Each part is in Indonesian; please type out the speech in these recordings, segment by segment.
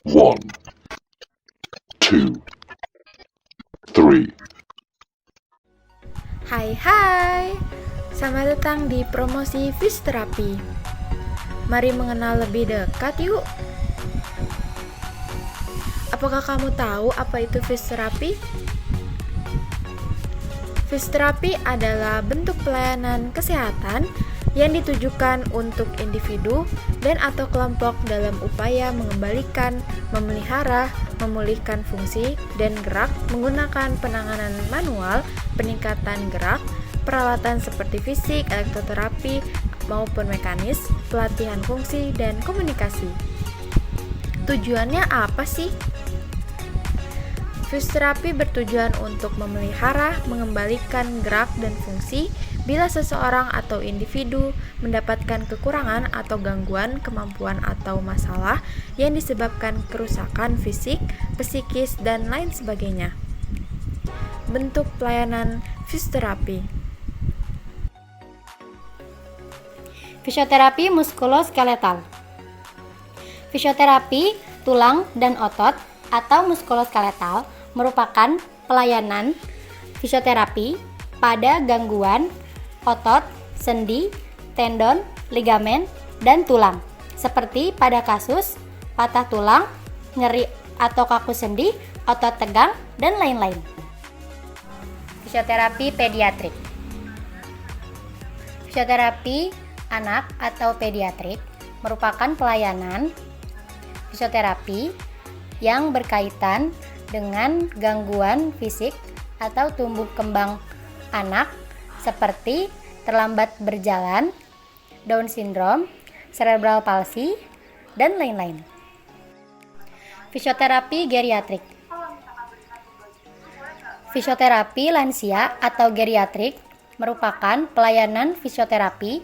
One, two, three. Hai, selamat datang di promosi fisioterapi. Mari mengenal lebih dekat yuk. Apakah kamu tahu apa itu fisioterapi? Fisioterapi adalah bentuk pelayanan kesehatan yang ditujukan untuk individu dan atau kelompok dalam upaya mengembalikan, memelihara, memulihkan fungsi dan gerak menggunakan penanganan manual, peningkatan gerak, perawatan seperti fisik, elektroterapi maupun mekanis, pelatihan fungsi dan komunikasi. Tujuannya apa sih? Fisioterapi bertujuan untuk memelihara, mengembalikan gerak dan fungsi bila seseorang atau individu mendapatkan kekurangan atau gangguan kemampuan atau masalah yang disebabkan kerusakan fisik, psikis, dan lain sebagainya. Bentuk pelayanan fisioterapi. Fisioterapi muskuloskeletal. Fisioterapi tulang dan otot atau muskuloskeletal merupakan pelayanan fisioterapi pada gangguan otot, sendi, tendon, ligamen, dan tulang, seperti pada kasus patah tulang, nyeri atau kaku sendi, otot tegang, dan lain-lain. Fisioterapi pediatrik. Fisioterapi anak atau pediatrik merupakan pelayanan fisioterapi yang berkaitan dengan gangguan fisik atau tumbuh kembang anak seperti terlambat berjalan, Down syndrome, cerebral palsy, dan lain-lain. Fisioterapi geriatrik. Fisioterapi lansia atau geriatrik merupakan pelayanan fisioterapi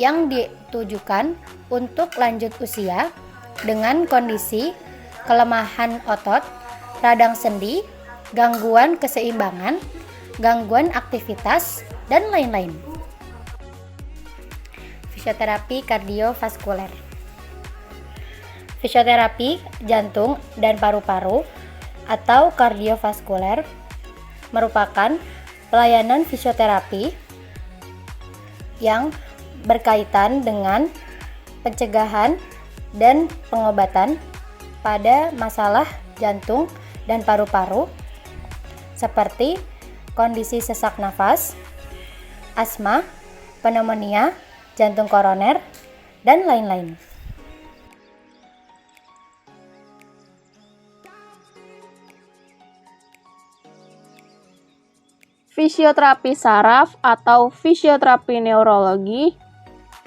yang ditujukan untuk lanjut usia dengan kondisi kelemahan otot, radang sendi, gangguan keseimbangan, gangguan aktivitas, dan lain-lain. Fisioterapi kardiovaskuler. Fisioterapi jantung dan paru-paru atau kardiovaskuler merupakan pelayanan fisioterapi yang berkaitan dengan pencegahan dan pengobatan pada masalah jantung dan paru-paru seperti kondisi sesak nafas, asma, pneumonia, jantung koroner, dan lain-lain. Fisioterapi saraf atau fisioterapi neurologi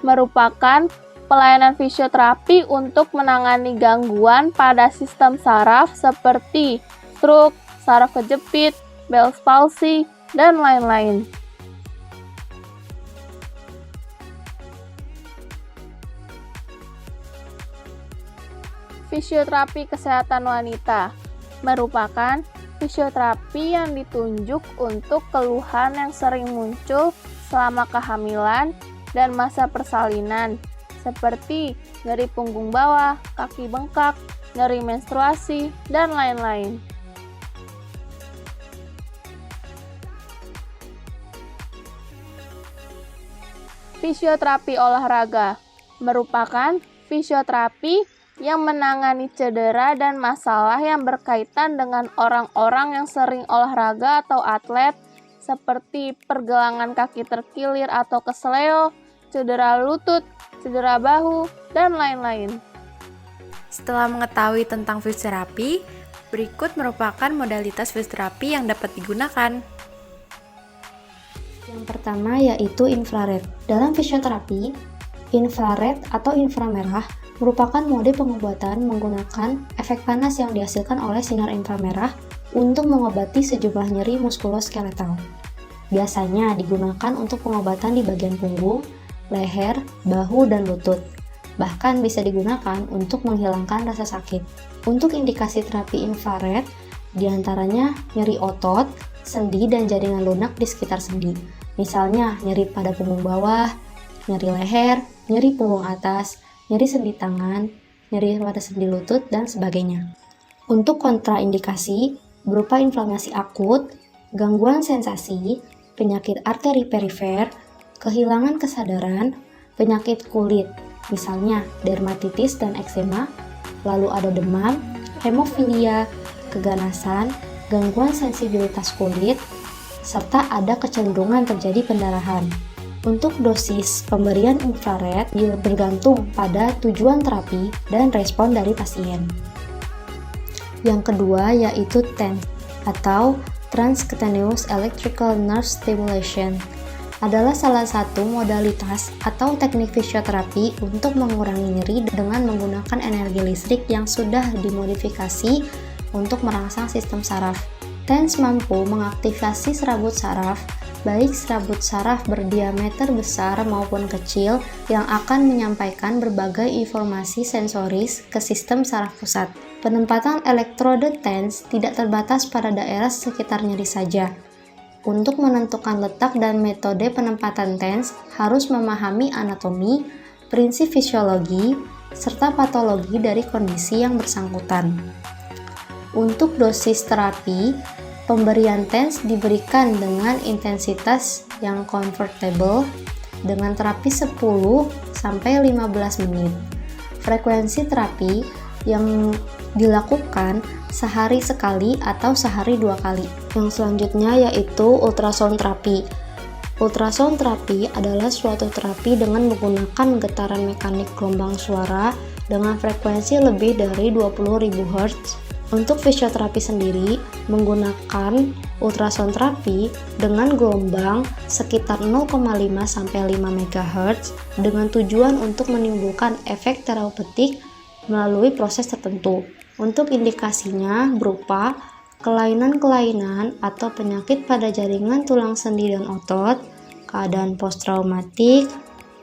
merupakan pelayanan fisioterapi untuk menangani gangguan pada sistem saraf seperti stroke, saraf kejepit, Bell's palsy, dan lain-lain. Fisioterapi kesehatan wanita merupakan fisioterapi yang ditunjuk untuk keluhan yang sering muncul selama kehamilan dan masa persalinan, seperti nyeri punggung bawah, kaki bengkak, nyeri menstruasi, dan lain-lain. Fisioterapi olahraga merupakan fisioterapi yang menangani cedera dan masalah yang berkaitan dengan orang-orang yang sering olahraga atau atlet, seperti pergelangan kaki terkilir atau kesleo, cedera lutut, cedera bahu, dan lain-lain. Setelah mengetahui tentang fisioterapi, berikut merupakan modalitas fisioterapi yang dapat digunakan. Yang pertama yaitu infrared. Dalam fisioterapi, infrared atau inframerah merupakan mode pengobatan menggunakan efek panas yang dihasilkan oleh sinar inframerah untuk mengobati sejumlah nyeri muskuloskeletal. Biasanya digunakan untuk pengobatan di bagian punggung, leher, bahu, dan lutut. Bahkan bisa digunakan untuk menghilangkan rasa sakit. Untuk indikasi terapi infrared, diantaranya nyeri otot, sendi, dan jaringan lunak di sekitar sendi. Misalnya nyeri pada punggung bawah, nyeri leher, nyeri punggung atas, nyeri sendi tangan, nyeri pada sendi lutut, dan sebagainya. Untuk kontraindikasi berupa inflamasi akut, gangguan sensasi, penyakit arteri perifer, kehilangan kesadaran, penyakit kulit, misalnya dermatitis dan eksema, lalu ada demam, hemofilia, keganasan, gangguan sensibilitas kulit, serta ada kecenderungan terjadi pendarahan. Untuk dosis pemberian infrared bergantung pada tujuan terapi dan respon dari pasien. Yang kedua yaitu TENS atau Transcutaneous Electrical Nerve Stimulation, adalah salah satu modalitas atau teknik fisioterapi untuk mengurangi nyeri dengan menggunakan energi listrik yang sudah dimodifikasi untuk merangsang sistem saraf. TENS mampu mengaktifasi serabut saraf, baik serabut saraf berdiameter besar maupun kecil yang akan menyampaikan berbagai informasi sensoris ke sistem saraf pusat. Penempatan elektrode TENS tidak terbatas pada daerah sekitar nyeri saja. Untuk menentukan letak dan metode penempatan TENS harus memahami anatomi, prinsip fisiologi, serta patologi dari kondisi yang bersangkutan. Untuk dosis terapi, pemberian TENS diberikan dengan intensitas yang comfortable dengan terapi 10-15 menit. Frekuensi terapi yang dilakukan sehari sekali atau sehari 2 kali. Yang selanjutnya yaitu ultrasound terapi. Ultrasound terapi adalah suatu terapi dengan menggunakan getaran mekanik gelombang suara dengan frekuensi lebih dari 20.000 Hz. Untuk fisioterapi sendiri menggunakan ultrasound terapi dengan gelombang sekitar 0,5 sampai 5 MHz dengan tujuan untuk menimbulkan efek terapeutik melalui proses tertentu. Untuk indikasinya berupa kelainan-kelainan atau penyakit pada jaringan tulang sendi dan otot, keadaan posttraumatik,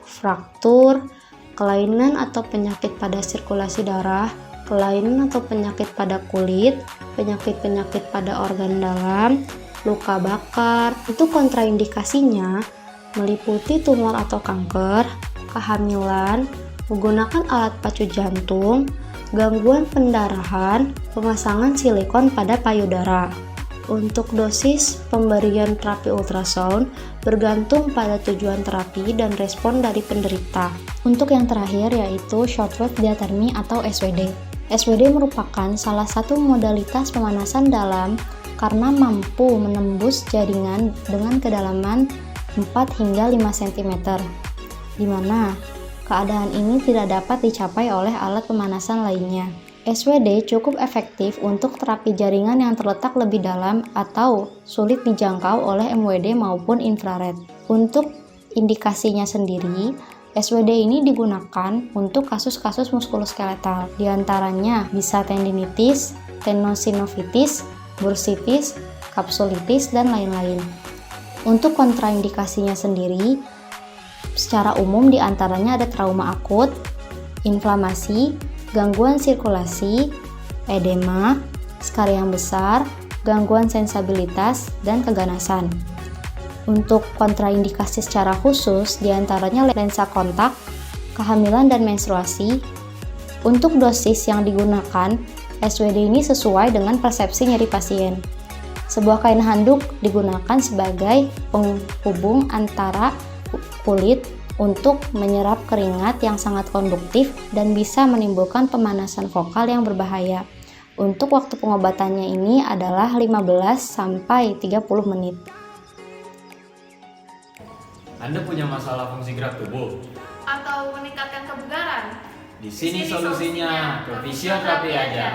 fraktur, kelainan atau penyakit pada sirkulasi darah, kelainan atau penyakit pada kulit, penyakit-penyakit pada organ dalam, luka bakar. Untuk kontraindikasinya meliputi tumor atau kanker, kehamilan, menggunakan alat pacu jantung, gangguan pendarahan, pemasangan silikon pada payudara. Untuk dosis pemberian terapi ultrasound bergantung pada tujuan terapi dan respon dari penderita. Untuk yang terakhir yaitu shortwave diathermy atau SWD. SWD merupakan salah satu modalitas pemanasan dalam karena mampu menembus jaringan dengan kedalaman 4 hingga 5 cm, di mana keadaan ini tidak dapat dicapai oleh alat pemanasan lainnya. SWD cukup efektif untuk terapi jaringan yang terletak lebih dalam atau sulit dijangkau oleh MWD maupun infrared. Untuk indikasinya sendiri, SWD ini digunakan untuk kasus-kasus muskuloskeletal, diantaranya bisa tendinitis, tendinosinovitis, bursitis, kapsulitis, dan lain-lain. Untuk kontraindikasinya sendiri, secara umum diantaranya ada trauma akut, inflamasi, gangguan sirkulasi, edema, skar yang besar, gangguan sensabilitas, dan keganasan. Untuk kontraindikasi secara khusus diantaranya lensa kontak, kehamilan dan menstruasi. Untuk dosis yang digunakan, SWD ini sesuai dengan persepsi nyeri pasien. Sebuah kain handuk digunakan sebagai penghubung antara kulit untuk menyerap keringat yang sangat konduktif dan bisa menimbulkan pemanasan vokal yang berbahaya. Untuk waktu pengobatannya ini adalah 15 sampai 30 menit. Anda punya masalah fungsi gerak tubuh? Atau meningkatkan kebugaran? Di sini solusinya, ke fisioterapi aja.